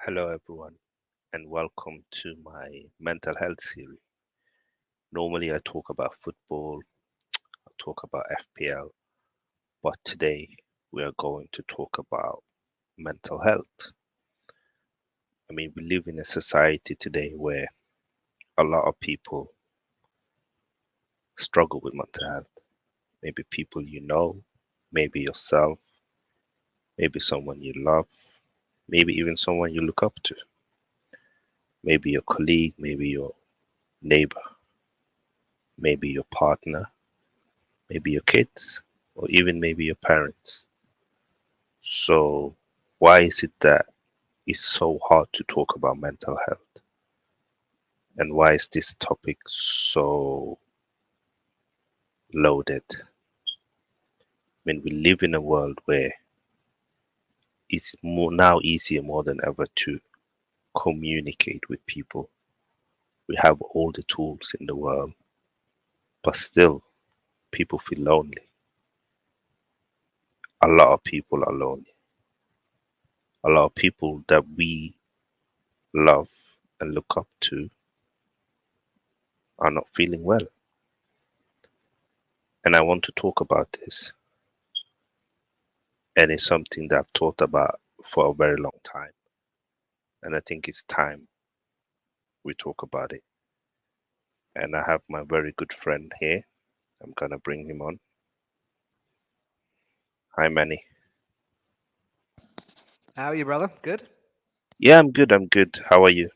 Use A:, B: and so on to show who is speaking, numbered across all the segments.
A: Hello, everyone, and welcome to my mental health series. Normally, I talk about football, I talk about FPL, but today we are going to talk about mental health. I mean, we live in a society today where a lot of people struggle with mental health. Maybe people you know, maybe yourself, maybe someone you love, maybe even someone you look up to, maybe your colleague, maybe your neighbor, maybe your partner, maybe your kids, or even maybe your parents. So, why is it that it's so hard to talk about mental health? And why is this topic so loaded? I mean, we live in a world where it's now easier more than ever to communicate with people. We have all the tools in the world, but still, people feel lonely. A lot of people are lonely. A lot of people that we love and look up to are not feeling well. And I want to talk about this. And it's something that I've thought about for a very long time. And I think it's time we talk about it. And I have my very good friend here. I'm gonna bring him on. Hi, Manny.
B: How are you, brother? Good?
A: Yeah, I'm good. I'm good. How are you?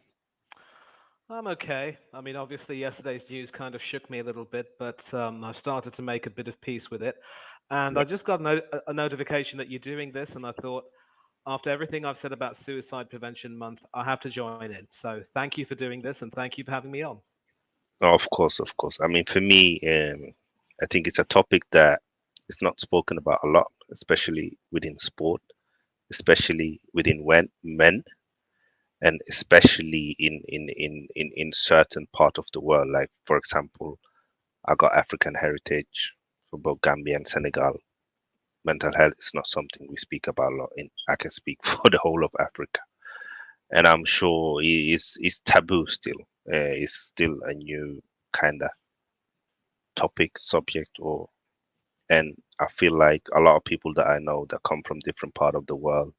B: I'm okay. I mean, obviously, yesterday's news kind of shook me a little bit, but I've started to make a bit of peace with it. And
A: Yeah.
B: I just got a notification that you're doing this, and I thought, after everything I've said about Suicide Prevention Month, I have to join in. So thank you for doing this, and thank you for having me on.
A: Oh, of course, of course. I mean, for me, I think it's a topic that is not spoken about a lot, especially within sport, especially within men, and especially in certain part of the world. Like, for example, I got African heritage for both Gambia and Senegal. Mental health is not something we speak about a lot. In I can speak for the whole of Africa, and I'm sure it's taboo still. It's still a new kind of topic, subject, or and I feel like a lot of people that I know that come from different part of the world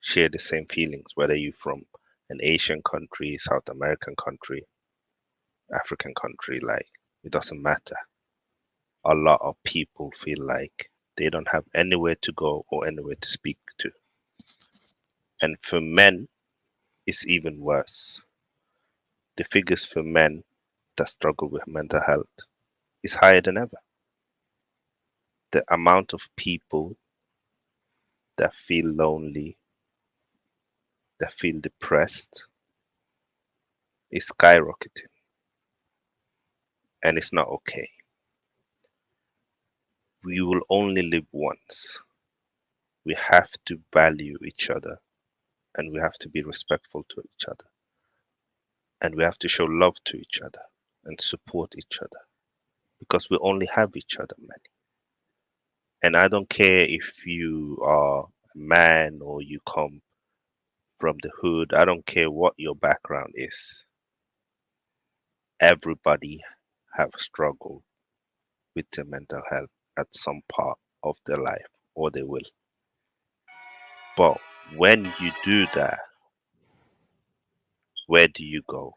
A: share the same feelings. Whether you're from an Asian country, South American country, African country, like it doesn't matter. A lot of people feel like they don't have anywhere to go or anywhere to speak to. And for men, it's even worse. The figures for men that struggle with mental health is higher than ever. The amount of people that feel lonely, that feel depressed is skyrocketing, and it's not okay. We will only live once. We have to value each other, and we have to be respectful to each other, and we have to show love to each other and support each other because we only have each other, man. And I don't care if you are a man or you come from the hood, I don't care what your background is. Everybody have struggled with their mental health at some part of their life, or they will. But when you do that, where do you go?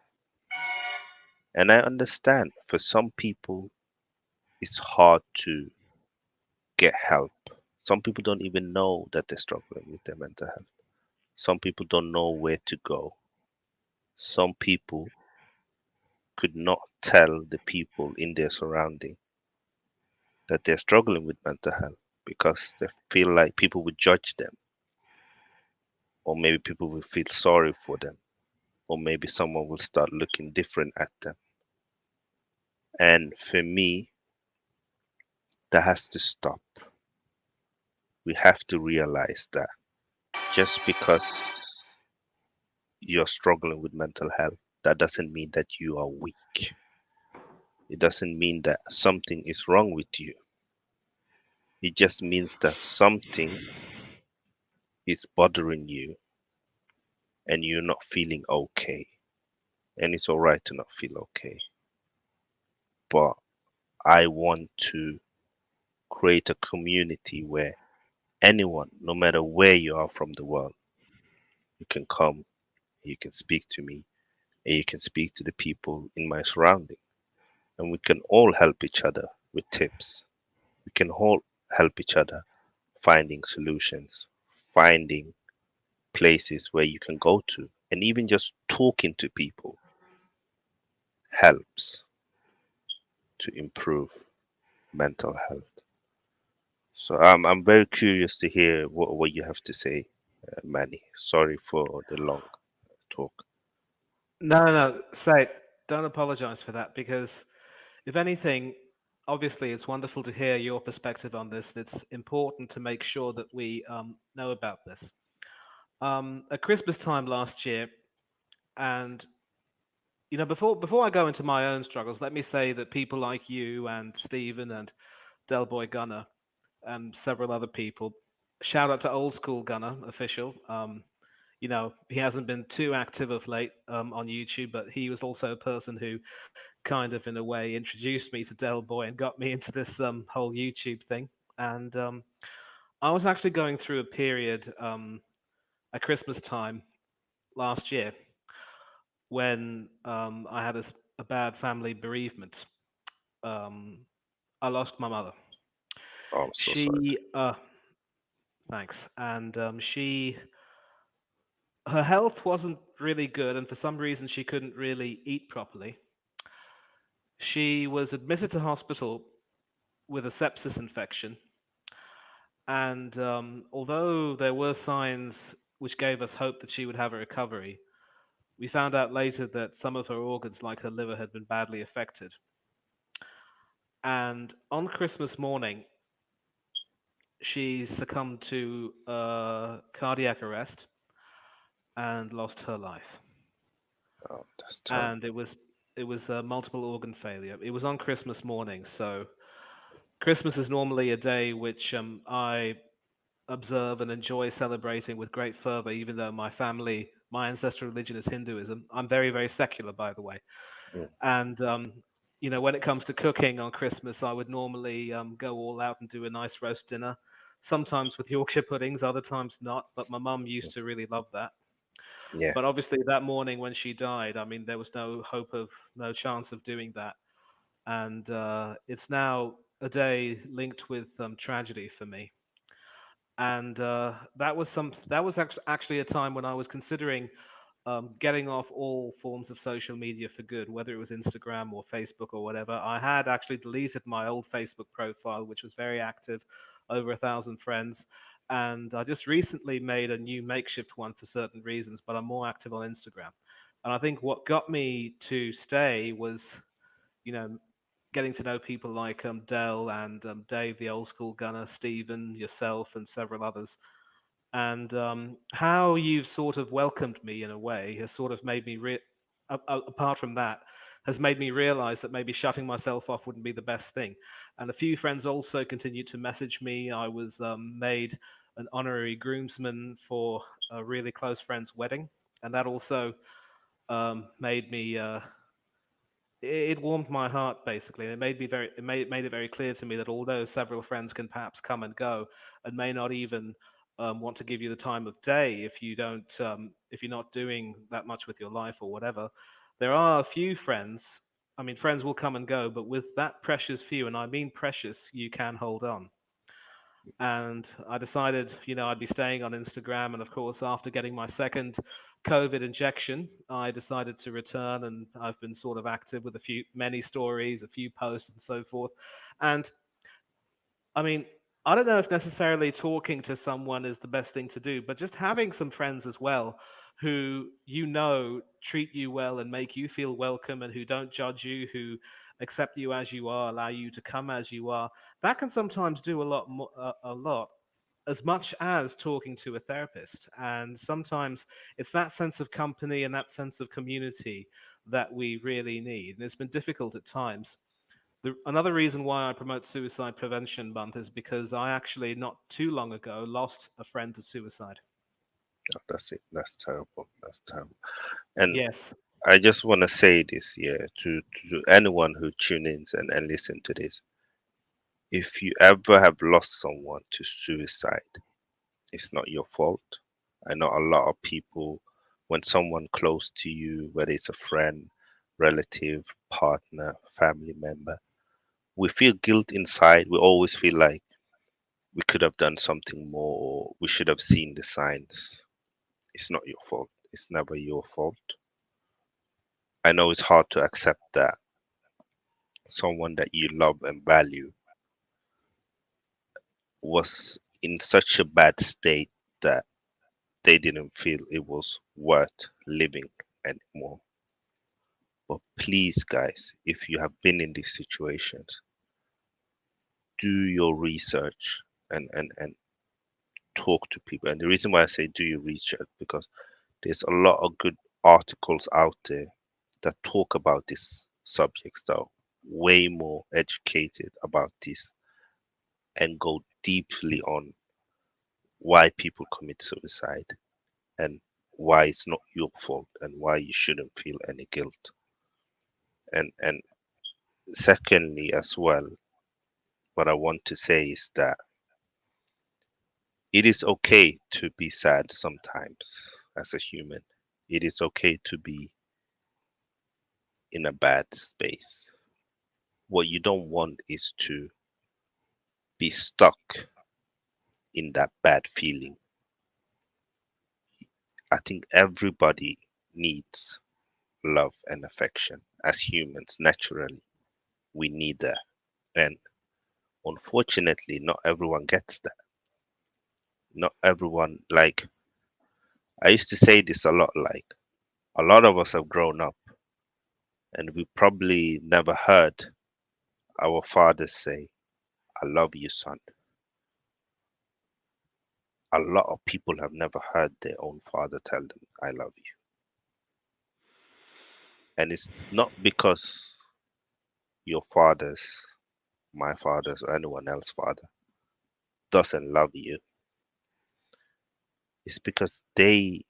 A: And I understand for some people it's hard to get help. Some people don't even know that they're struggling with their mental health. Some people don't know where to go. Some people could not tell the people in their surrounding that they're struggling with mental health because they feel like people would judge them, or maybe people will feel sorry for them, or maybe someone will start looking different at them. And for me, that has to stop. We have to realize that just because you're struggling with mental health, that doesn't mean that you are weak. It doesn't mean that something is wrong with you. It just means that something is bothering you and you're not feeling okay. And it's all right to not feel okay. But I want to create a community where anyone, no matter where you are from the world, you can come, you can speak to me, and you can speak to the people in my surrounding. And we can all help each other with tips. We can all help each other finding solutions, finding places where you can go to, and even just talking to people helps to improve mental health. So I'm very curious to hear what you have to say, Manny. Sorry for the long talk.
B: No, no, no. Say, don't apologize for that because, if anything, obviously it's wonderful to hear your perspective on this. It's important to make sure that we know about this. At Christmas time last year, and before I go into my own struggles, let me say that people like you and Stephen and Del Boy Gunner and several other people. Shout out to Old School Gunner official. He hasn't been too active of late on YouTube, but he was also a person who kind of, in a way, introduced me to Del Boy and got me into this whole YouTube thing. And I was actually going through a period at Christmas time last year when I had a bad family bereavement. Um, I lost my mother.
A: Oh, I'm so sorry.
B: She, thanks, and her health wasn't really good, and for some reason she couldn't really eat properly. She was admitted to hospital with a sepsis infection, and although there were signs which gave us hope that she would have a recovery, we found out later that some of her organs, like her liver, had been badly affected. And on Christmas morning, she succumbed to cardiac arrest and lost her life.
A: Oh, that's terrible.
B: And it was multiple organ failure. It was on Christmas morning, so Christmas is normally a day which I observe and enjoy celebrating with great fervor, even though my ancestral religion is Hinduism. I'm very, very secular, by the way.
A: Mm,
B: And, when it comes to cooking on Christmas, I would normally go all out and do a nice roast dinner, sometimes with Yorkshire puddings, other times not. But my mum
A: mm.
B: used to really love that.
A: Yeah,
B: But obviously, that morning when she died, I mean, there was no chance of doing that. And it's now a day linked with tragedy for me. And that was actually a time when I was considering getting off all forms of social media for good, whether it was Instagram or Facebook or whatever. I had actually deleted my old Facebook profile, which was very active, over 1,000 friends. And I just recently made a new makeshift one for certain reasons, but I'm more active on Instagram. And I think what got me to stay was, you know, getting to know people like Dell and Dave, the old school gunner, Stephen, yourself, and several others. And how you've sort of welcomed me in a way has sort of made me apart from that, has made me realize that maybe shutting myself off wouldn't be the best thing. And a few friends also continued to message me. I was made an honorary groomsman for a really close friend's wedding, and that also made me it warmed my heart basically. And it made it very clear to me that although several friends can perhaps come and go and may not even want to give you the time of day if if you're not doing that much with your life or whatever, there are a few friends. I mean, friends will come and go, but with that precious few, and I mean precious, you can hold on. And I decided, I'd be staying on Instagram. And of course, after getting my second COVID injection, I decided to return, and I've been sort of active with many stories, a few posts, and so forth. And I mean, I don't know if necessarily talking to someone is the best thing to do, but just having some friends as well who treat you well and make you feel welcome and who don't judge you, who accept you as you are, allow you to come as you are, that can sometimes do a lot more, a lot, as much as talking to a therapist. And sometimes it's that sense of company and that sense of community that we really need. And it's been difficult at times. Another reason why I promote Suicide Prevention Month is because I actually, not too long ago, lost a friend to suicide.
A: Oh, that's it. That's terrible. That's terrible. And
B: Yes.
A: I just want to say this, yeah, to anyone who tune in and listen to this. If you ever have lost someone to suicide, it's not your fault. I know a lot of people, when someone close to you, whether it's a friend, relative, partner, family member, we feel guilt inside. We always feel like we could have done something more, or we should have seen the signs. It's not your fault. It's never your fault. I know it's hard to accept that someone that you love and value was in such a bad state that they didn't feel it was worth living anymore. But please, guys, if you have been in these situations, do your research and talk to people. And the reason why I say do your research because there's a lot of good articles out there that talk about these subjects that are way more educated about this and go deeply on why people commit suicide and why it's not your fault and why you shouldn't feel any guilt. And secondly as well, what I want to say is that it is okay to be sad sometimes as a human. It is okay to be in a bad space. What you don't want is to be stuck in that bad feeling. I think everybody needs love and affection as humans naturally. We need that. And unfortunately, not everyone gets that. Not everyone, like, I used to say this a lot, like, a lot of us have grown up and we probably never heard our fathers say, I love you, son. A lot of people have never heard their own father tell them, I love you. And it's not because your father's, my father's, or anyone else's father doesn't love you. It's because they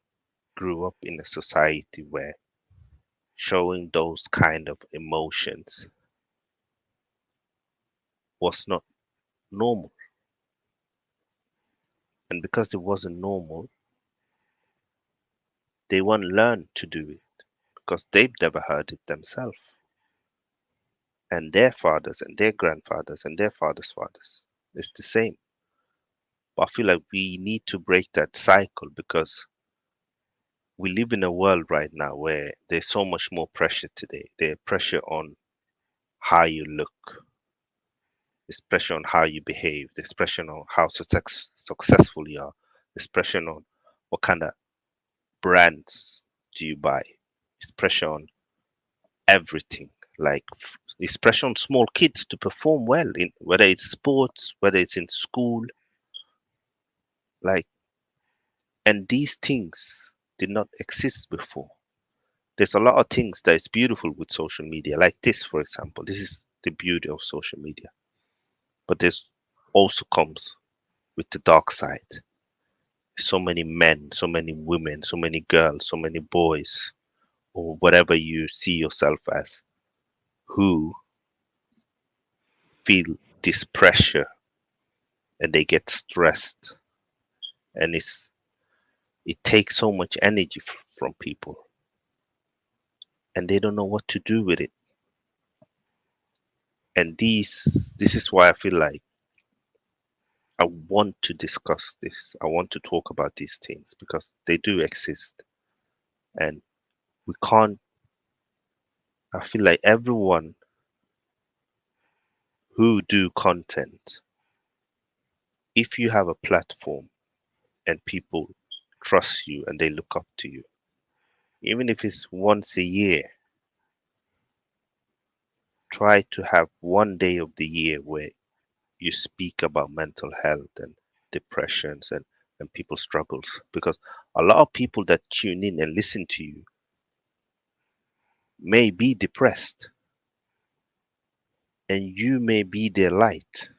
A: grew up in a society where showing those kind of emotions was not normal. And because it wasn't normal, they won't learn to do it because they've never heard it themselves. And their fathers and their grandfathers and their fathers' fathers. It's the same. But I feel like we need to break that cycle because we live in a world right now where there's so much more pressure today. There's pressure on how you look, there's pressure on how you behave, there's pressure on how successful you are, there's pressure on what kind of brands do you buy, it's pressure on everything. Like it's pressure on small kids to perform well in whether it's sports, whether it's in school, like and these things did not exist before. There's a lot of things that is beautiful with social media, like this, for example. This is the beauty of social media. But this also comes with the dark side. So many men, so many women, so many girls, so many boys, or whatever you see yourself as, who feel this pressure and they get stressed, and it takes so much energy from people, and they don't know what to do with it. And this is why I feel like I want to discuss this. I want to talk about these things because they do exist. And we can't, I feel like everyone who do content, if you have a platform and people trust you and they look up to you, even if it's once a year, try to have one day of the year where you speak about mental health and depressions and people's struggles. Because a lot of people that tune in and listen to you may be depressed and you may be their light,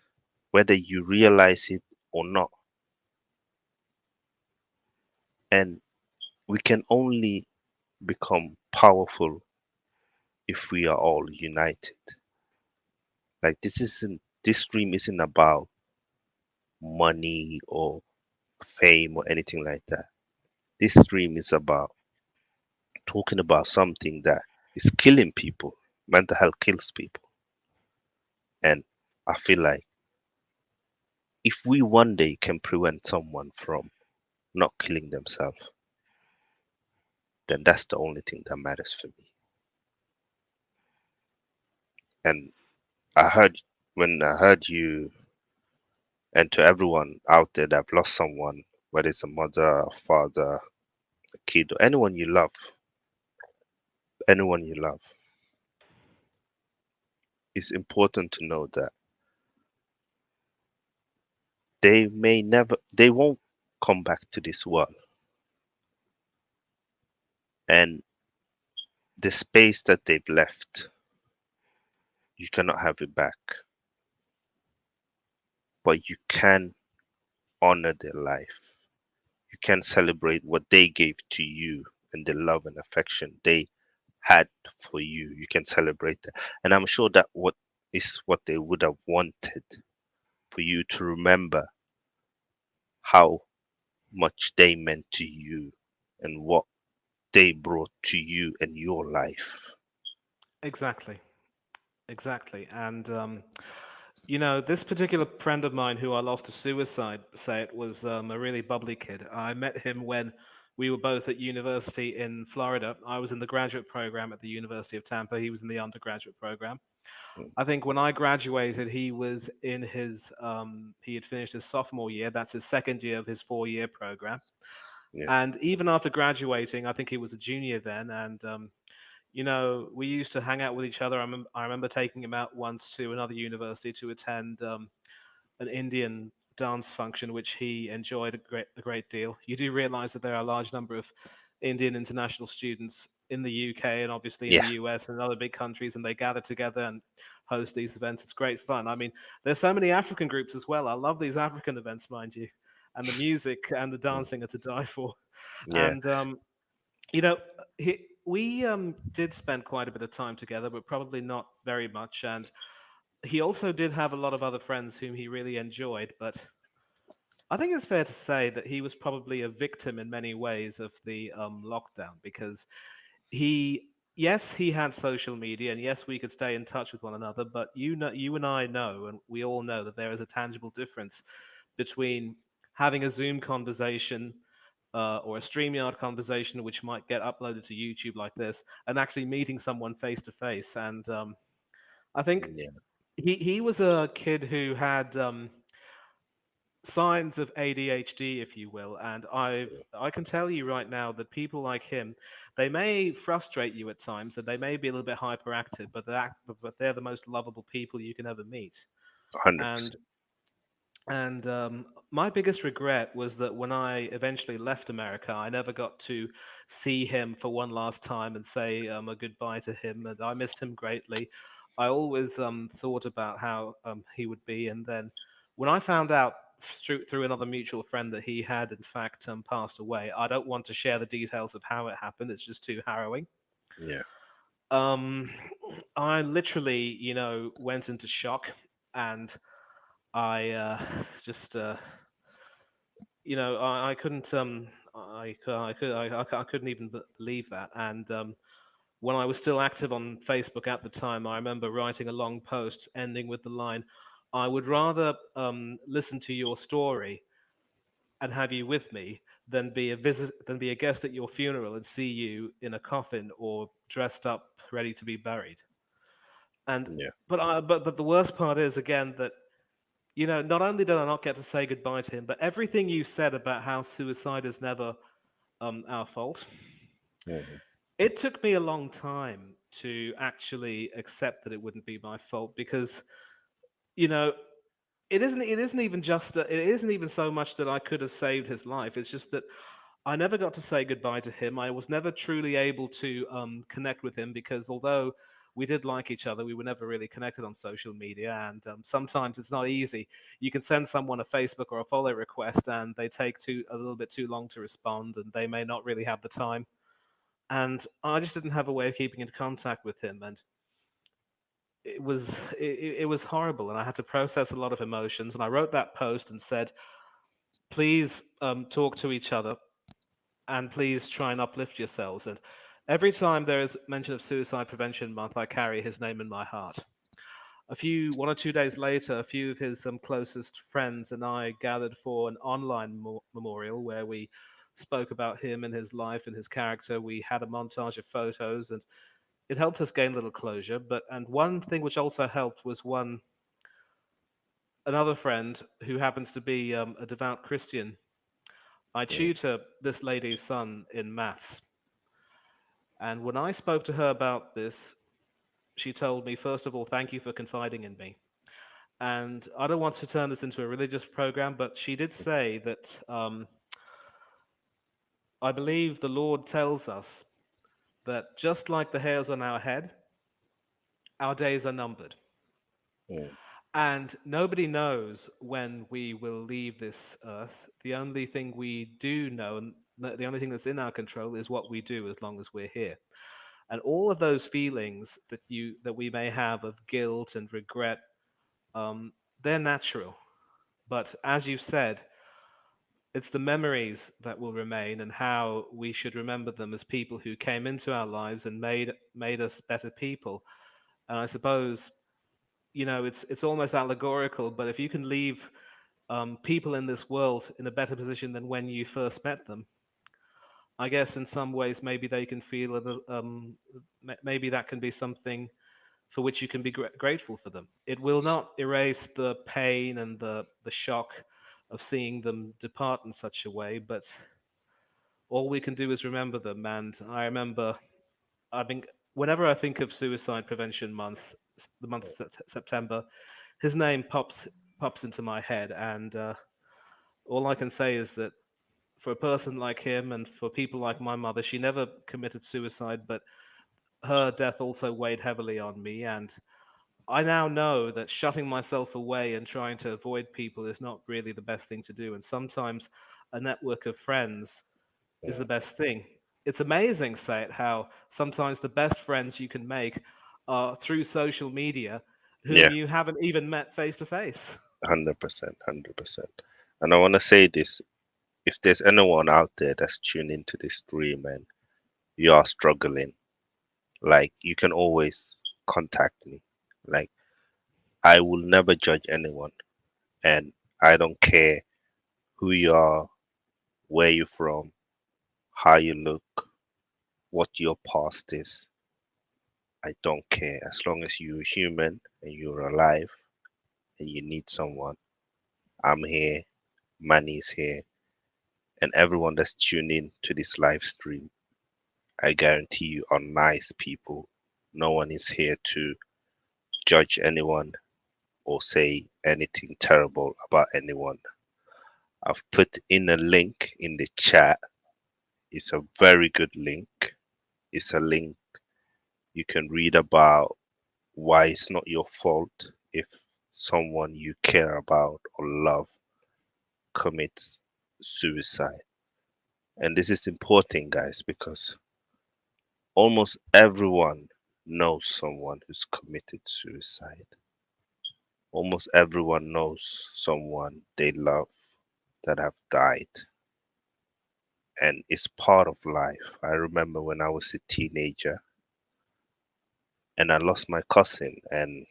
A: whether you realize it or not. And we can only become powerful if we are all united. Like this dream isn't about money or fame or anything like that. This dream is about talking about something that is killing people. Mental health kills people. And I feel like if we one day can prevent someone from not killing themselves, then that's the only thing that matters for me. And I heard when I heard you, and to everyone out there that have lost someone, whether it's a mother, a father, a kid, or anyone you love, it's important to know that they won't come back to this world, and the space that they've left, you cannot have it back, but you can honor their life. You can celebrate what they gave to you and the love and affection they had for you. You can celebrate that. And I'm sure that what is what they would have wanted for you to remember how much they meant to you and what they brought to you and your life.
B: Exactly. Exactly. And this particular friend of mine who I lost to suicide, say it, was a really bubbly kid. I met him when we were both at university in Florida. I was in the graduate program at the University of Tampa. He was in the undergraduate program.
A: Mm.
B: I think when I graduated, he had finished his sophomore year. That's his second year of his 4 year program.
A: Yeah,
B: And even after graduating, I think he was a junior then. And we used to hang out with each other. I remember taking him out once to another university to attend an Indian dance function, which he enjoyed a great deal. You do realize that there are a large number of Indian international students in the UK and obviously in
A: yeah,
B: the US and other big countries, and they gather together and host these events. It's great fun. I mean, there's so many African groups as well. I love these African events, mind you, and the music and the
A: mm,
B: dancing are to die for.
A: yeah,
B: And you know, we did spend quite a bit of time together, but probably not very much. And he also did have a lot of other friends whom he really enjoyed. But I think it's fair to say that he was probably a victim in many ways of the lockdown because yes, he had social media, and yes, we could stay in touch with one another. But you and I know, and we all know that there is a tangible difference between having a Zoom conversation or a StreamYard conversation, which might get uploaded to YouTube like this, and actually meeting someone face to face. And I think
A: yeah,
B: he was a kid who had signs of ADHD, if you will. And I can tell you right now that people like him, they may frustrate you at times, and they may be a little bit hyperactive, but they're the most lovable people you can ever meet.
A: 100%.
B: And my biggest regret was that when I eventually left America, I never got to see him for one last time and say a goodbye to him. And I missed him greatly. I always thought about how he would be. And then when I found out through another mutual friend that he had, in fact, passed away, I don't want to share the details of how it happened. It's just too harrowing.
A: Yeah,
B: Um, I literally, went into shock and I just I couldn't I couldn't even believe that. And when I was still active on Facebook at the time, I remember writing a long post ending with the line, I would rather listen to your story and have you with me than be a guest at your funeral and see you in a coffin or dressed up ready to be buried. And
A: yeah,
B: but the worst part is again that not only did I not get to say goodbye to him, but everything you said about how suicide is never our fault,
A: mhm,
B: it took me a long time to actually accept that it wouldn't be my fault because, you know, it isn't even just that it isn't even so much that I could have saved his life. It's just that I never got to say goodbye to him. I was never truly able to connect with him because although we did like each other. We were never really connected on social media, and sometimes it's not easy. You can send someone a Facebook or a follow request, and they take a little bit too long to respond, and they may not really have the time. And I just didn't have a way of keeping in contact with him, and it was horrible, and I had to process a lot of emotions. And I wrote that post and said, please talk to each other, and please try and uplift yourselves. And every time there is mention of Suicide Prevention Month, I carry his name in my heart. 1 or 2 days later, a few of his closest friends and I gathered for an online memorial where we spoke about him and his life and his character. We had a montage of photos, and it helped us gain a little closure. And one thing which also helped was another friend who happens to be a devout Christian. I
A: mm,
B: tutor this lady's son in maths, and when I spoke to her about this, she told me, first of all, thank you for confiding in me. And I don't want to turn this into a religious program, but she did say that I believe the Lord tells us that just like the hairs on our head, our days are numbered.
A: mm,
B: And nobody knows when we will leave this earth. The only thing we do know, and the only thing that's in our control, is what we do as long as we're here. And all of those feelings that we may have of guilt and regret, um, they're natural. But as you said, it's the memories that will remain, and how we should remember them as people who came into our lives and made us better people. And I suppose, it's almost allegorical, but if you can leave people in this world in a better position than when you first met them, I guess in some ways maybe they can feel maybe that can be something for which you can be grateful for them. It will not erase the pain and the shock of seeing them depart in such a way, but all we can do is remember them. And I remember, I think, whenever I think of Suicide Prevention Month, the month of September, his name pops into my head, and all I can say is that for a person like him and for people like my mother, she never committed suicide, but her death also weighed heavily on me. And I now know that shutting myself away and trying to avoid people is not really the best thing to do. And sometimes a network of friends is the
A: mm.
B: best thing. It's amazing, say it, how sometimes the best friends you can make are through social media, whom
A: Yeah,
B: you haven't even met face to face.
A: 100%, 100%. And I want to say this: if there's anyone out there that's tuned into this stream and you are struggling, like, you can always contact me. Like, I will never judge anyone, and I don't care who you are, where you're from, how you look, what your past is. I don't care. As long as you're human and you're alive and you need someone, I'm here. Manny's here. And everyone that's tuned in to this live stream, I guarantee you are nice people. No one is here to judge anyone or say anything terrible about anyone. I've put in a link in the chat. It's a very good link. It's a link you can read about why it's not your fault if someone you care about or love commits suicide. And this is important, guys, because almost everyone knows someone who's committed suicide. Almost everyone knows someone they love that have died. And it's part of life. I remember when I was a teenager and I lost my cousin, and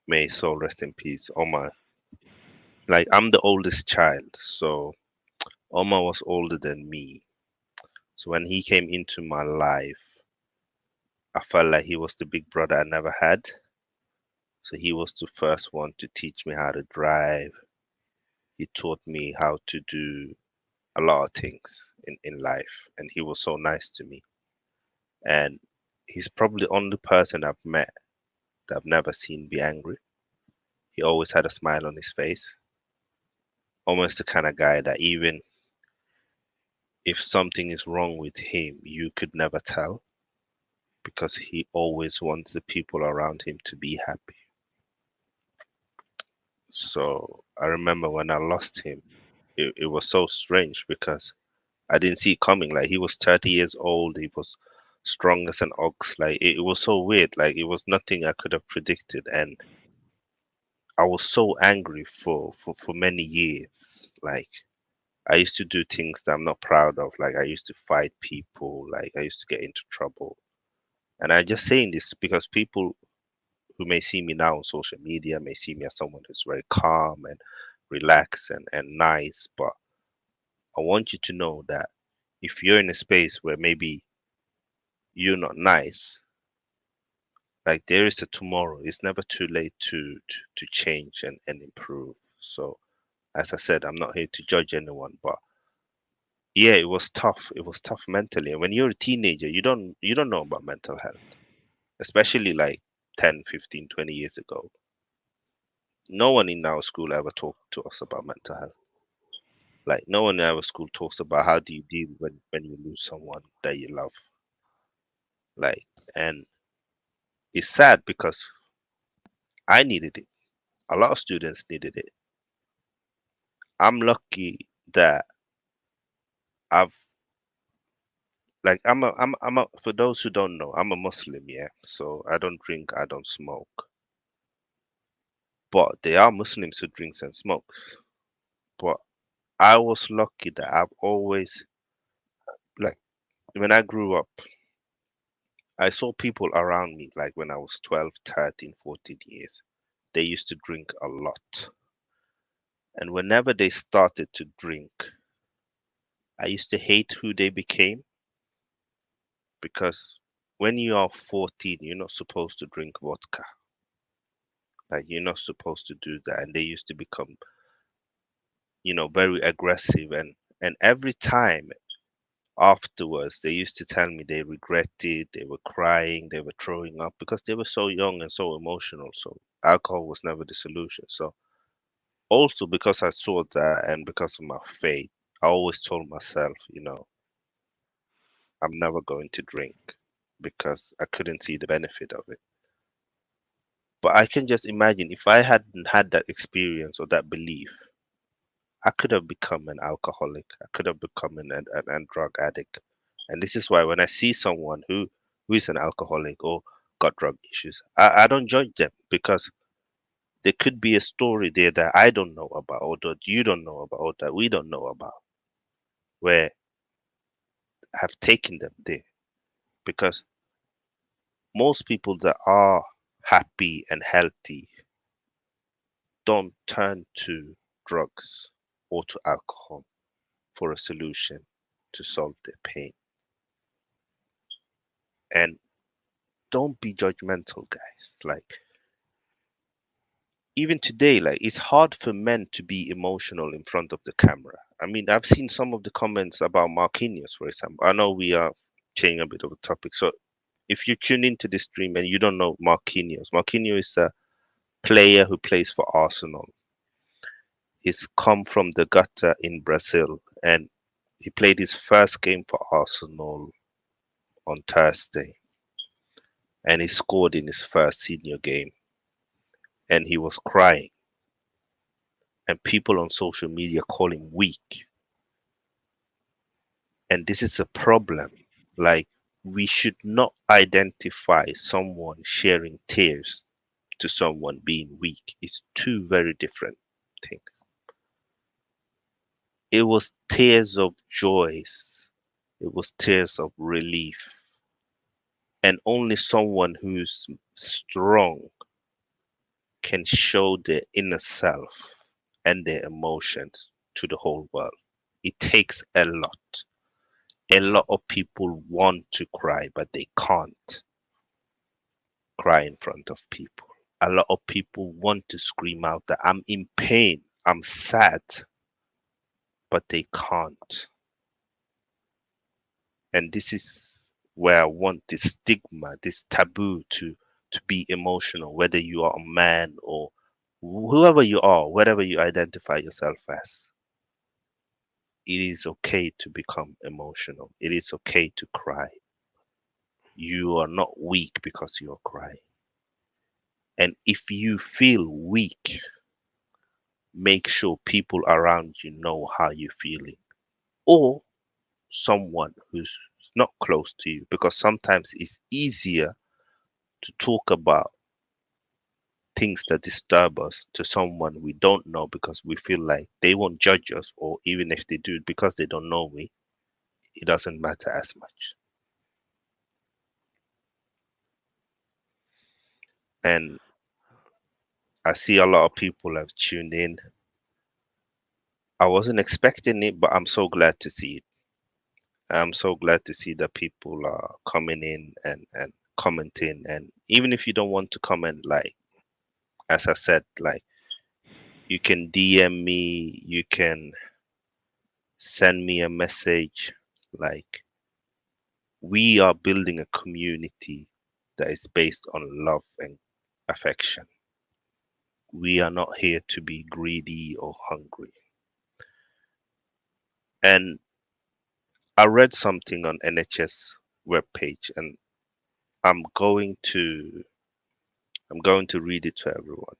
A: may his soul rest in peace, Omar. Like, I'm the oldest child, so Omar was older than me. So when he came into my life, I felt like he was the big brother I never had. So he was the first one to teach me how to drive. He taught me how to do a lot of things in life. And he was so nice to me. And he's probably the only person I've met that I've never seen be angry. He always had a smile on his face. Almost the kind of guy that even if something is wrong with him, you could never tell. because he always wants the people around him to be happy. So I remember when I lost him, it was so strange because I didn't see it coming. Like he was 30 years old, he was strong as an ox. Like it was so weird. Like it was nothing I could have predicted, and I was so angry for many years. Like I used to do things that I'm not proud of. Like I used to fight people. Like I used to get into trouble. And I just saying this because people who may see me now on social media may see me as someone who's very calm and relaxed and nice. But I want you to know that if you're in a space where maybe you're not nice, like there is a tomorrow. It's never too late to change and improve. So as I said, I'm not here to judge anyone, but yeah, it was tough. It was tough mentally. And when you're a teenager, you don't know about mental health, especially like 10, 15, 20 years ago. No one in our school ever talked to us about mental health. Like no one in our school talks about how do you deal when you lose someone that you love. Like, and it's sad because I needed it. A lot of students needed it. I'm lucky that I've I'm a for those who don't know, I'm a Muslim, yeah. So I don't drink, I don't smoke. But there are Muslims who drinks and smokes. But I was lucky that I've always like when I grew up, I saw people around me like when I was 12, 13, 14 years. They used to drink a lot. And whenever they started to drink, I used to hate who they became because when you are 14, you're not supposed to drink vodka. Like you're not supposed to do that. And they used to become, very aggressive and every time afterwards they used to tell me they regretted, they were crying, they were throwing up because they were so young and so emotional. So alcohol was never the solution. So also because I saw that and because of my faith, I always told myself, I'm never going to drink because I couldn't see the benefit of it. But I can just imagine if I hadn't had that experience or that belief, I could have become an alcoholic. I could have become an drug addict. And this is why when I see someone who is an alcoholic or got drug issues, I don't judge them because there could be a story there that I don't know about or that you don't know about or that we don't know about where have taken them there. Because most people that are happy and healthy don't turn to drugs or to alcohol for a solution to solve their pain. And don't be judgmental, guys. Like even today, like it's hard for men to be emotional in front of the camera. I mean, I've seen some of the comments about Marquinhos, for example. I know we are changing a bit of a topic. So if you tune into this stream and you don't know Marquinhos is a player who plays for Arsenal. He's come from the gutter in Brazil and he played his first game for Arsenal on Thursday and he scored in his first senior game and he was crying and people on social media call him weak. And this is a problem. Like, we should not identify someone sharing tears to someone being weak. It's two very different things. It was tears of joys, it was tears of relief. And only someone who's strong can show their inner self and their emotions to the whole world. It takes a lot. A lot of people want to cry, but they can't cry in front of people. A lot of people want to scream out that I'm in pain, I'm sad, but they can't. And this is where I want this stigma, this taboo to be emotional, whether you are a man or whoever you are, whatever you identify yourself as. It is okay to become emotional. It is okay to cry. You are not weak because you're crying. And if you feel weak, make sure people around you know how you're feeling, or someone who's not close to you, because sometimes it's easier to talk about things that disturb us to someone we don't know because we feel like they won't judge us, or even if they do, because they don't know me, it doesn't matter as much. And I see a lot of people have tuned in. I wasn't expecting it, but I'm so glad to see it. I'm so glad to see that people are coming in and commenting. And even if you don't want to comment, like, as I said, like, you can DM me, you can send me a message. Like, we are building a community that is based on love and affection. We are not here to be greedy or hungry. And I read something on NHS webpage, and I'm going to I'm going to read it to everyone.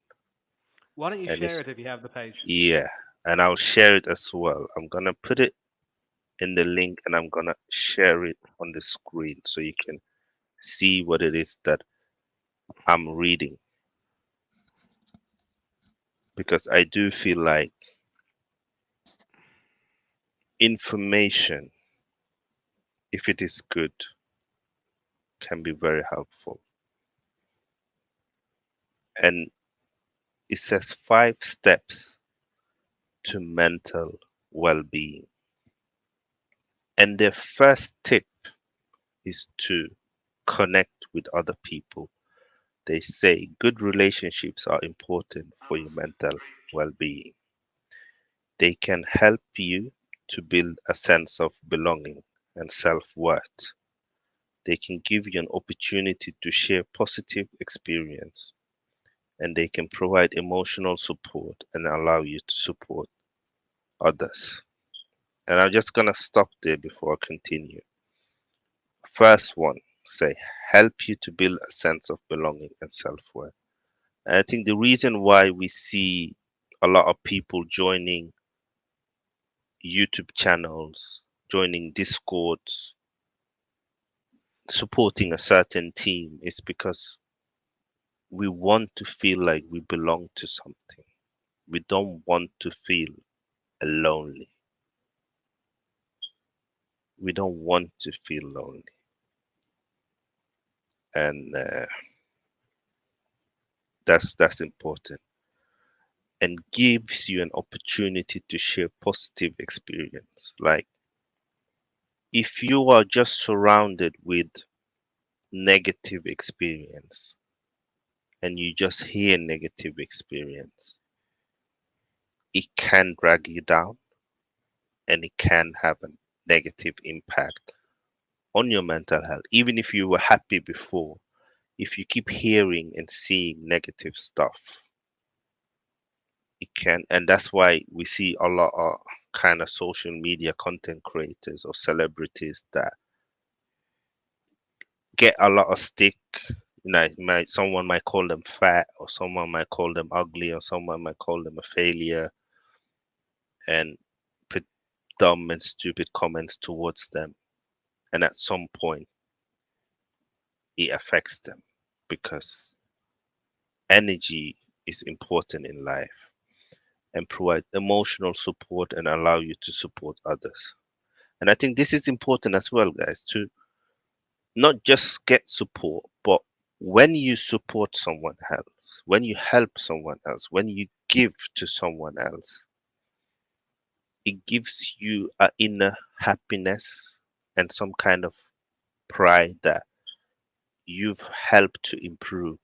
B: Why don't you
A: And
B: share
A: it's,
B: it if you have the page?
A: yeah, and I'll share it as well. I'm gonna put it in the link, and I'm gonna share it on the screen so you can see what it is that I'm reading, because I do feel like information, if it is good, can be very helpful. And it says 5 steps to mental well-being. And the first tip is to connect with other people. They say good relationships are important for your mental well-being. They can help you to build a sense of belonging and self-worth. They can give you an opportunity to share positive experience, and they can provide emotional support and allow you to support others. And I'm just gonna stop there before I continue. First one, say, help you to build a sense of belonging and self-worth. And I think the reason why we see a lot of people joining YouTube channels, joining Discords, supporting a certain team is because we want to feel like we belong to something. We don't want to feel lonely. We don't want to feel lonely. And that's important, and gives you an opportunity to share positive experience. Like, if you are just surrounded with negative experience and you just hear negative experience, it can drag you down, and it can have a negative impact on your mental health. Even if you were happy before, if you keep hearing and seeing negative stuff, it can. And that's why we see a lot of kind of social media content creators or celebrities that get a lot of stick. You know, someone might call them fat, or someone might call them ugly, or someone might call them a failure, and put dumb and stupid comments towards them. And at some point, it affects them, because energy is important in life, and provide emotional support and allow you to support others. And I think this is important as well, guys, to not just get support, but when you support someone else, when you help someone else, when you give to someone else, it gives you a inner happiness and some kind of pride that you've helped to improve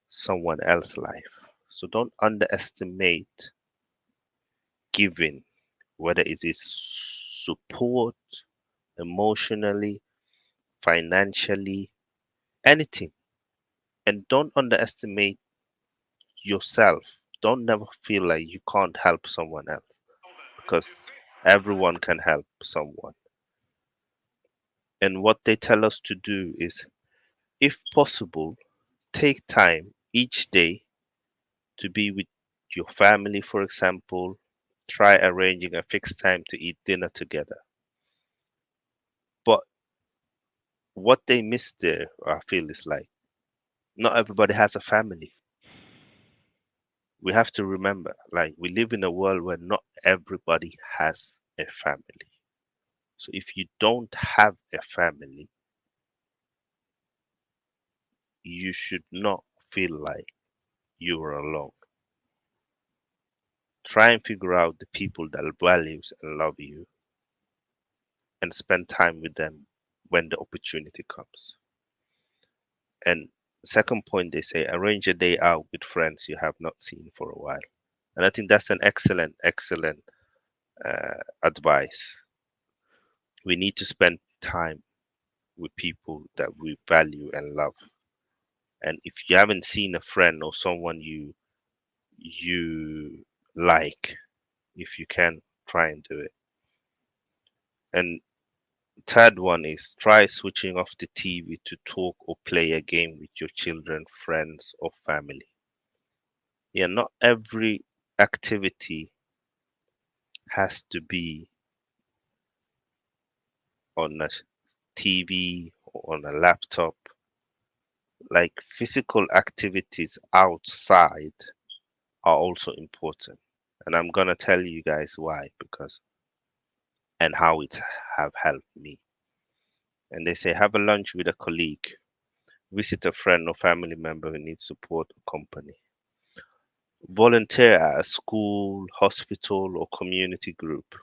A: someone else's life. So don't underestimate giving, whether it is support, emotionally, financially, anything. And don't underestimate yourself. Don't never feel like you can't help someone else, because everyone can help someone. And what they tell us to do is, if possible, take time each day to be with your family, for example. Try arranging a fixed time to eat dinner together. But what they miss there, I feel, is like not everybody has a family. We have to remember, like, we live in a world where not everybody has a family. So if you don't have a family, you should not feel like you are alone. Try and figure out the people that values and love you and spend time with them when the opportunity comes. And second point, they say arrange a day out with friends you have not seen for a while. And I think that's an excellent, excellent advice. We need to spend time with people that we value and love. And if you haven't seen a friend or someone you like, if you can, try and do it. And third one is try switching off the TV to talk or play a game with your children, friends, or family. Yeah, not every activity has to be on a TV or on a laptop. Like physical activities outside are also important. And I'm gonna tell you guys why, because and how it have helped me. And they say have a lunch with a colleague, visit a friend or family member who needs support or company. Volunteer at a school, hospital, or community group.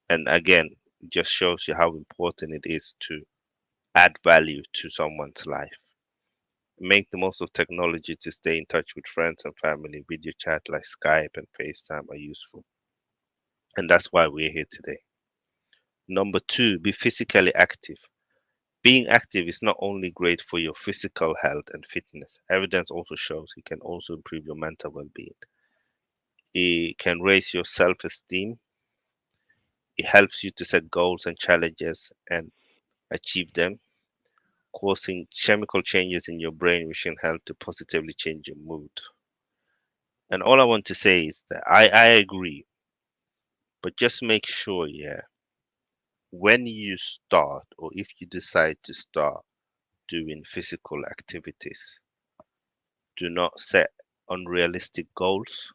A: And again, it just shows you how important it is to add value to someone's life. Make the most of technology to stay in touch with friends and family. Video chat like Skype and FaceTime are useful. And that's why we're here today. Number two, be physically active. Being active is not only great for your physical health and fitness, evidence also shows it can also improve your mental well being. It can raise your self esteem. It helps you to set goals and challenges and achieve them, causing chemical changes in your brain which can help to positively change your mood. And all I want to say is that I agree, but just make sure, yeah, when you start or if you decide to start doing physical activities, do not set unrealistic goals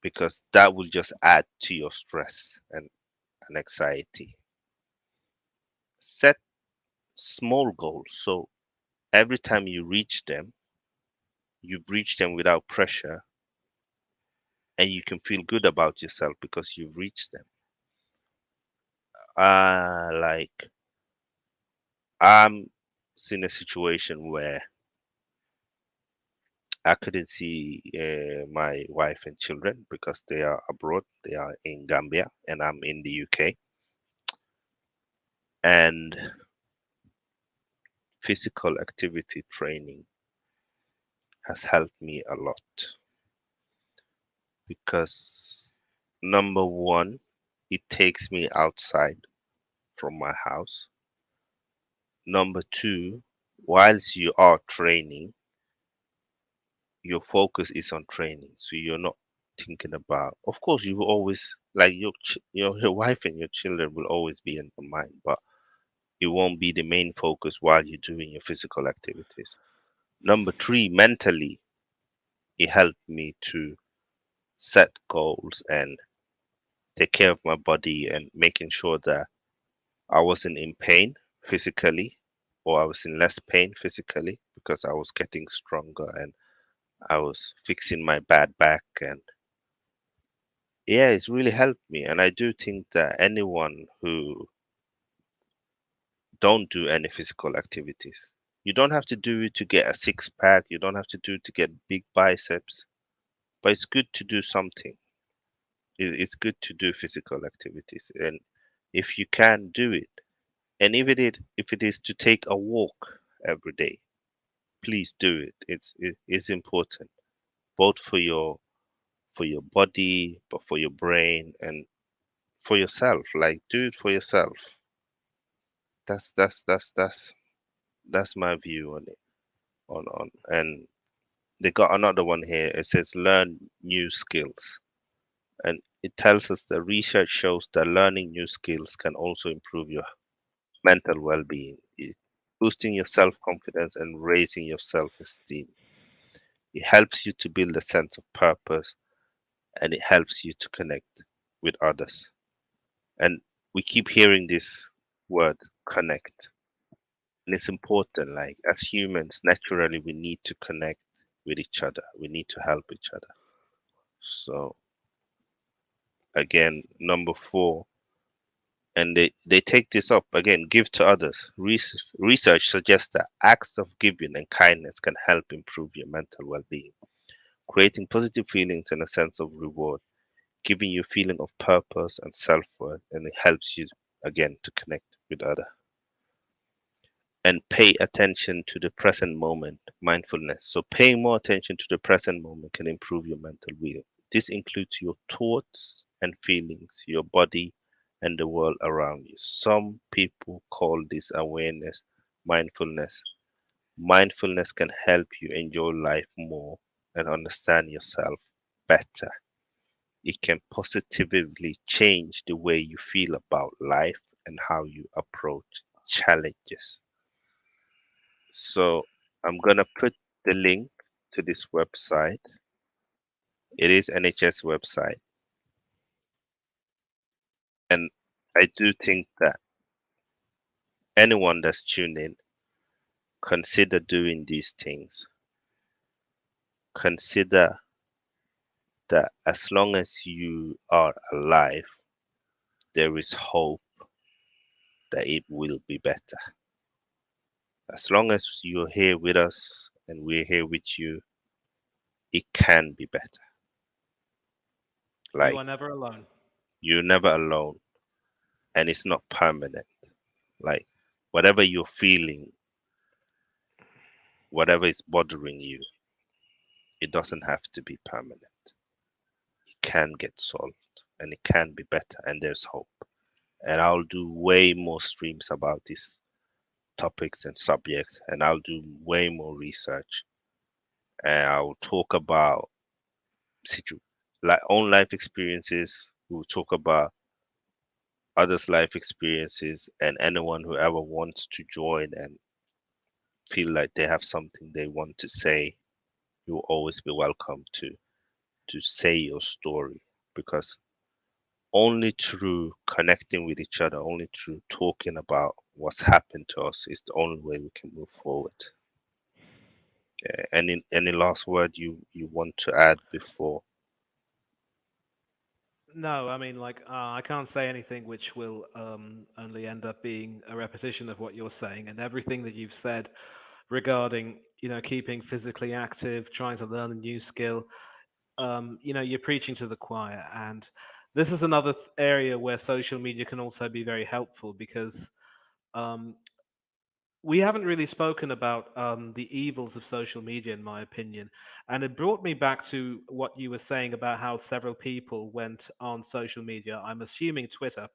A: because that will just add to your stress and anxiety. Set small goals so every time you reach them, you've reached them without pressure and you can feel good about yourself because you've reached them. Like I'm in a situation where I couldn't see my wife and children because they are abroad. They are in Gambia and I'm in the UK. And physical activity training has helped me a lot because number one, it takes me outside from my house. Number two, whilst you are training, your focus is on training. So you're not thinking about, of course, you will always, like your wife and your children will always be in your mind, but it won't be the main focus while you're doing your physical activities. Number three, mentally, it helped me to set goals and take care of my body and making sure that I wasn't in pain physically or I was in less pain physically because I was getting stronger and I was fixing my bad back and yeah, it's really helped me. And I do think that anyone who don't do any physical activities, you don't have to do it to get a six pack, you don't have to do it to get big biceps, but it's good to do something. It's good to do physical activities. And if you can do it, and if it is to take a walk every day, please do it. It's important both for your body, but for your brain and for yourself. Like do it for yourself. That's that's my view on it. On and they got another one here. It says learn new skills, and it tells us that research shows that learning new skills can also improve your mental well-being, boosting your self-confidence and raising your self-esteem. It helps you to build a sense of purpose, and it helps you to connect with others. And we keep hearing this word connect, and it's important. Like as humans, naturally, we need to connect with each other. We need to help each other. So again, number four, and they take this up again, give to others. Research suggests that acts of giving and kindness can help improve your mental well-being, creating positive feelings and a sense of reward, giving you a feeling of purpose and self-worth, and it helps you again to connect with others. And pay attention to the present moment, mindfulness. So paying more attention to the present moment can improve your mental well. This includes your thoughts and feelings, your body, and the world around you. Some people call this awareness mindfulness. Mindfulness can help you enjoy life more and understand yourself better. It can positively change the way you feel about life and how you approach challenges. So I'm gonna put the link to this website. It is NHS website, and I do think that anyone that's tuned in, consider doing these things. Consider that as long as you are alive, there is hope that it will be better. As long as you're here with us and we're here with you, it can be better.
B: You
A: Like
B: are never alone.
A: you're never alone, and it's not permanent. Like whatever you're feeling, whatever is bothering you, it doesn't have to be permanent. It can get solved and it can be better, and there's hope. And I'll do way more streams about these topics and subjects, and I'll do way more research, and I'll talk about situ- like own life experiences. We'll talk about others' life experiences, and anyone who ever wants to join and feel like they have something they want to say, you'll always be welcome to say your story, because only through connecting with each other, only through talking about what's happened to us is the only way we can move forward. Any last word you want to add before?
B: No, I mean, like, I can't say anything which will only end up being a repetition of what you're saying, and everything that you've said regarding, keeping physically active, trying to learn a new skill. You're preaching to the choir, and this is another area where social media can also be very helpful because um, we haven't really spoken about the evils of social media, in my opinion. And it brought me back to what you were saying about how several people went on social media, I'm assuming Twitter,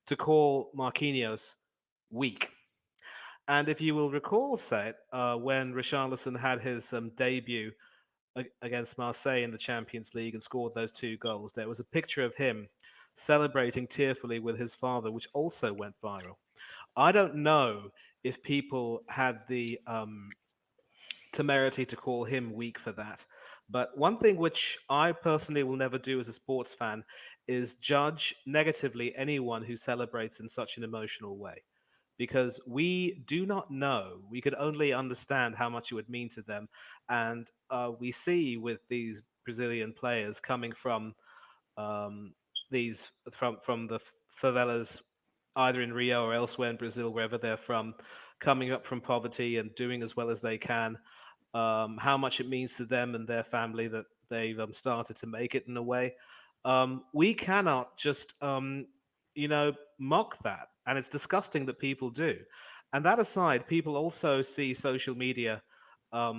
B: to call Marquinhos weak. And if you will recall, Seth, when Richarlison had his debut against Marseille in the Champions League and scored those two goals, there was a picture of him celebrating tearfully with his father, which also went viral. I don't know if people had the temerity to call him weak for that. But one thing which I personally will never do as a sports fan is judge negatively anyone who celebrates in such an emotional way. Because we do not know, we could only understand how much it would mean to them. And we see with these Brazilian players coming from um, these from the favelas, either in Rio or elsewhere in Brazil, wherever they're from, coming up from poverty and doing as well as they can. How much it means to them and their family that they've started to make it in a way. We cannot just mock that, and it's disgusting that people do. And that aside, people also see social media, a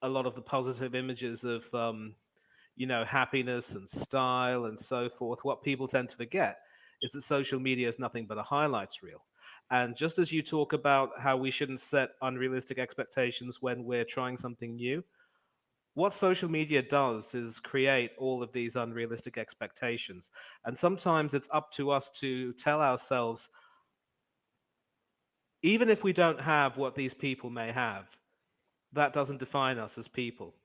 B: lot of the positive images of happiness and style and so forth. What people tend to forget is that social media is nothing but a highlights reel. And just as you talk about how we shouldn't set unrealistic expectations when we're trying something new, what social media does is create all of these unrealistic expectations. And sometimes it's up to us to tell ourselves, even if we don't have what these people may have, that doesn't define us as people.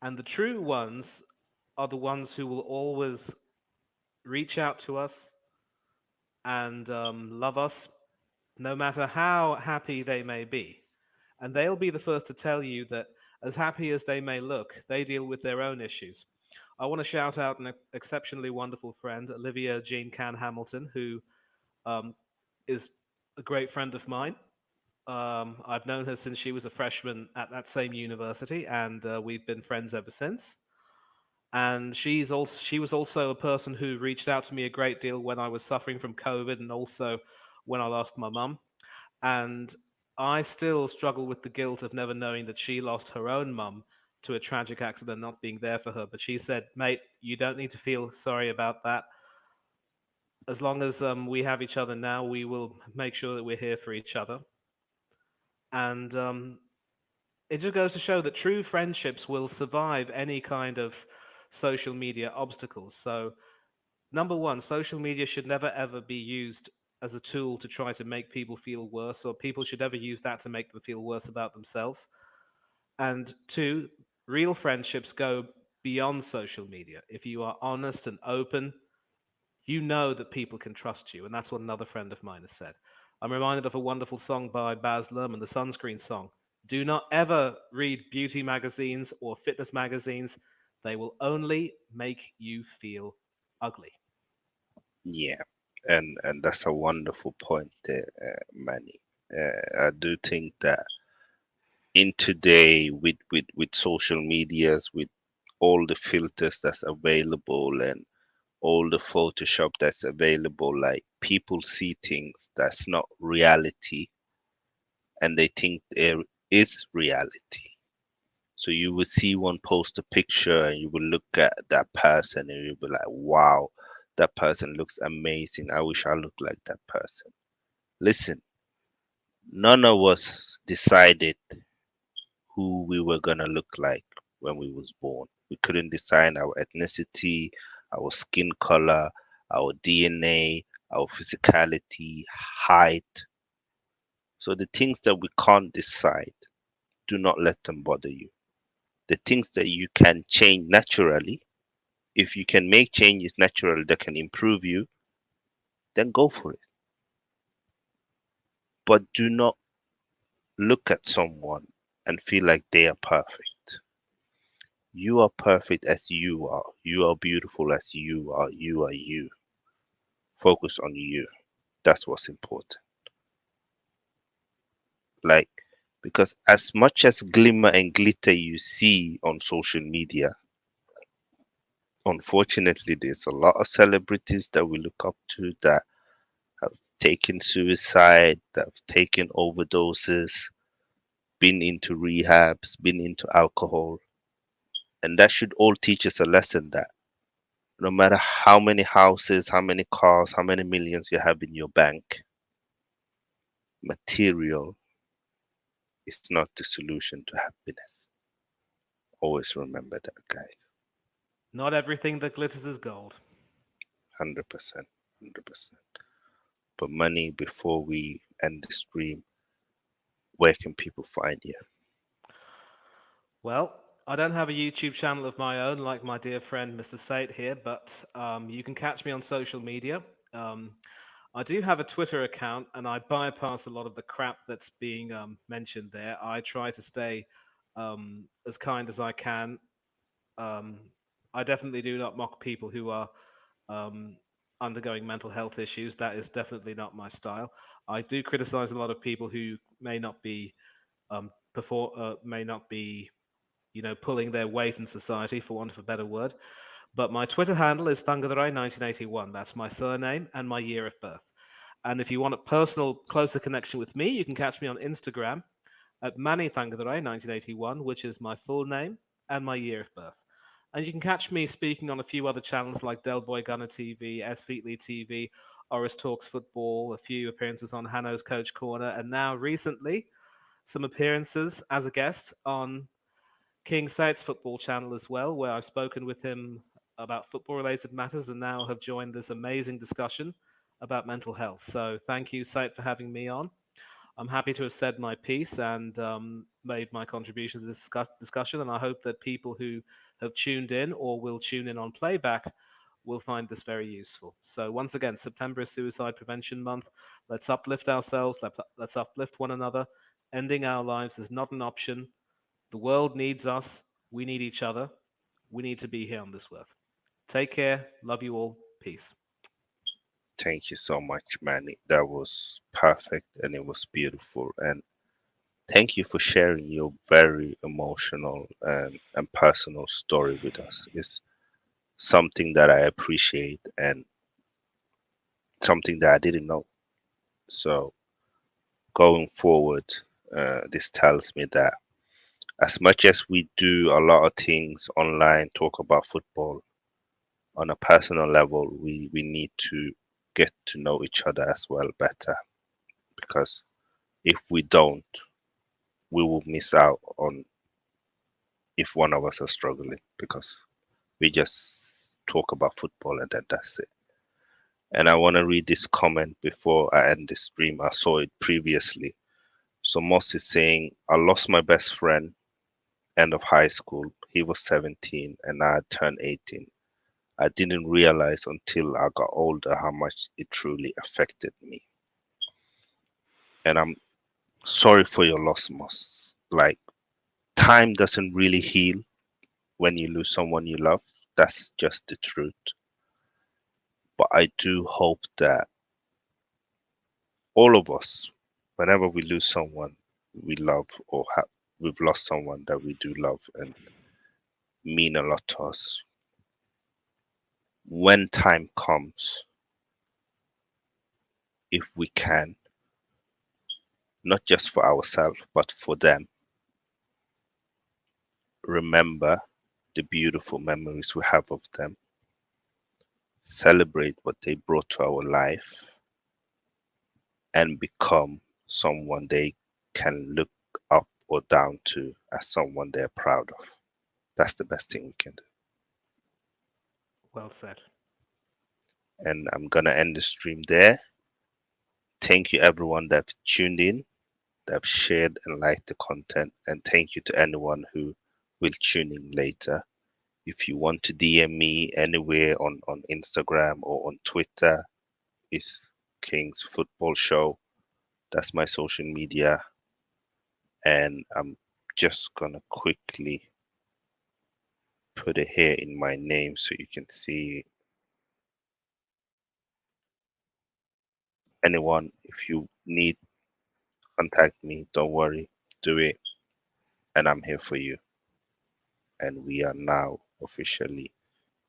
B: And the true ones are the ones who will always reach out to us and love us, no matter how happy they may be. And they'll be the first to tell you that, as happy as they may look, they deal with their own issues. I want to shout out an exceptionally wonderful friend, Olivia Jean Can Hamilton, who um, is a great friend of mine. I've known her since she was a freshman at that same university, and we've been friends ever since. And she was also a person who reached out to me a great deal when I was suffering from COVID, and also when I lost my mum. And I still struggle with the guilt of never knowing that she lost her own mum to a tragic accident, not being there for her. But she said, "Mate, you don't need to feel sorry about that. As long as we have each other now, we will make sure that we're here for each other." And it just goes to show that true friendships will survive any kind of social media obstacles. So, number one, social media should never ever be used as a tool to try to make people feel worse, or people should never use that to make them feel worse about themselves. And two, real friendships go beyond social media. If you are honest and open, you know that people can trust you. And that's what another friend of mine has said. I'm reminded of a wonderful song by Baz Luhrmann, the Sunscreen song. Do not ever read beauty magazines or fitness magazines. They will only make you feel ugly.
A: Yeah, and that's a wonderful point there, Manny. I do think that in today, with social medias, with all the filters that's available and all the Photoshop that's available, like people see things that's not reality, and they think there is reality. So you will see one post a picture and you will look at that person and you'll be like, wow, that person looks amazing. I wish I looked like that person. Listen, none of us decided who we were gonna look like when we was born. We couldn't decide our ethnicity, our skin color, our DNA, our physicality, height. So the things that we can't decide, do not let them bother you. The things that you can change naturally, if you can make changes naturally that can improve you, then go for it. But do not look at someone and feel like they are perfect. You are perfect as you are. You are beautiful as you are. You are you. Focus on you. That's what's important. Like, because as much as glimmer and glitter you see on social media, unfortunately, there's a lot of celebrities that we look up to that have taken suicide, that have taken overdoses, been into rehabs, been into alcohol. And that should all teach us a lesson that no matter how many houses, how many cars, how many millions you have in your bank, material is not the solution to happiness. Always remember that, guys.
B: Not everything that glitters is gold.
A: 100%. 100%. But money, before we end the stream, where can people find you?
B: Well, I don't have a YouTube channel of my own like my dear friend Mr. Sate here, but you can catch me on social media. Um, I do have a Twitter account, and I bypass a lot of the crap that's being mentioned there. I try to stay as kind as I can. Um, I definitely do not mock people who are um, undergoing mental health issues. That is definitely not my style. I do criticize a lot of people who may not be pulling their weight in society, for want of a better word. But my Twitter handle is Thangadurai1981. That's my surname and my year of birth. And if you want a personal, closer connection with me, you can catch me on Instagram at Manny Thangadurai 1981, which is my full name and my year of birth. And you can catch me speaking on a few other channels like Del Boy Gunner TV, S Feetly TV, Oris Talks Football, a few appearances on Hanno's Coach Corner, and now recently some appearances as a guest on King Said's football channel as well, where I've spoken with him about football related matters and now have joined this amazing discussion about mental health. So thank you, Said, for having me on. I'm happy to have said my piece and made my contribution to this discussion. And I hope that people who have tuned in or will tune in on playback will find this very useful. So, once again, September is Suicide Prevention Month. Let's uplift ourselves, let's uplift one another. Ending our lives is not an option. The world needs us. We need each other. We need to be here on this earth. Take care. Love you all. Peace.
A: Thank you so much, Manny. That was perfect and it was beautiful. And thank you for sharing your very emotional and personal story with us. It's something that I appreciate and something that I didn't know. So, going forward, this tells me that as much as we do a lot of things online, talk about football on a personal level, we need to get to know each other as well better because if we don't, we will miss out on if one of us are struggling because we just talk about football and then that's it. And I want to read this comment before I end the stream. I saw it previously. So Moss is saying, I lost my best friend end of high school. He was 17 and I had turned 18. I didn't realize until I got older how much it truly affected me. And I'm sorry for your loss, Moss. Like, time doesn't really heal when you lose someone you love. That's just the truth. But I do hope that all of us, whenever we lose someone we love or we've lost someone that we do love and mean a lot to us, when time comes, if we can, not just for ourselves, but for them, remember the beautiful memories we have of them, celebrate what they brought to our life, and become someone they can look up or down to as someone they're proud of. That's the best thing we can do.
B: Well said.
A: And I'm gonna end the stream there. Thank you everyone that tuned in, that shared and liked the content, and thank you to anyone who will tune in later. If you want to DM me anywhere on Instagram or on Twitter, it's King's Football Show. That's my social media. And I'm just gonna quickly put it here in my name so you can see anyone. If you need contact me, don't worry, do it. And I'm here for you. And we are now officially